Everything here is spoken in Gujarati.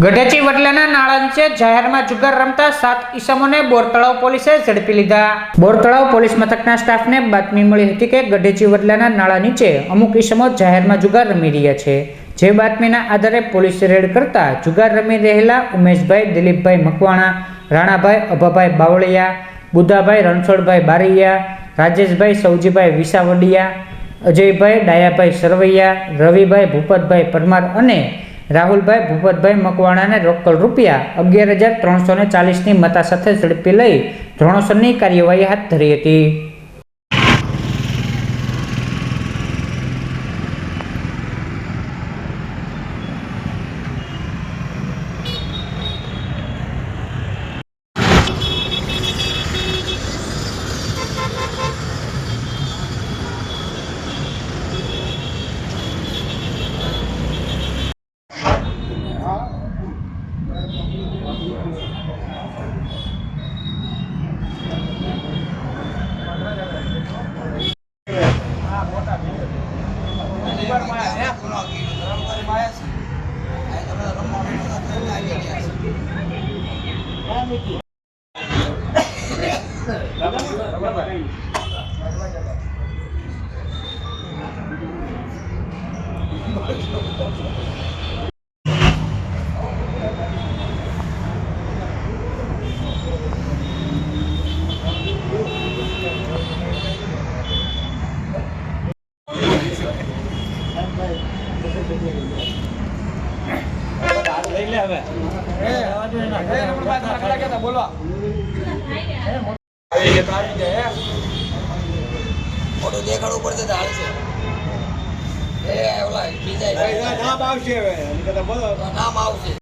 ગઢેચી વડલાના નાળા નીચે જાહેરમાં જુગાર રમતા 7 ઈસમોને બોરતળાવ પોલીસે ઝડપી લીધા। બોરતળાવ પોલીસ મથકના સ્ટાફને બાતમી મળી હતી કે ગઢેચી વડલાના નાળા નીચે અમુક ઈસમો જાહેરમાં જુગાર રમી રહ્યા છે। જે બાતમીના આધારે પોલીસે રેડ કરતા જુગાર રમી રહેલા ઉમેશભાઈ દિલીપભાઈ મકવાણા, રાણાભાઈ અભાભાઈ બાવળિયા, બુધાભાઈ રણછોડભાઈ બારૈયા, રાજેશભાઈ સૌજીભાઈ વિસાવડિયા, અજયભાઈ ડાયાભાઈ સરવૈયા, રવિભાઈ ભૂપતભાઈ પરમાર અને રાહુલભાઈ ભૂપતભાઈ મકવાણાને રોકડ રૂપિયા 11,340ની મતા સાથે ઝડપી લઈ ધોરણસરની કાર્યવાહી હાથ ધરી હતી। મોટું દેખાડવું પડશે તો હાલશે। નામ આવશે।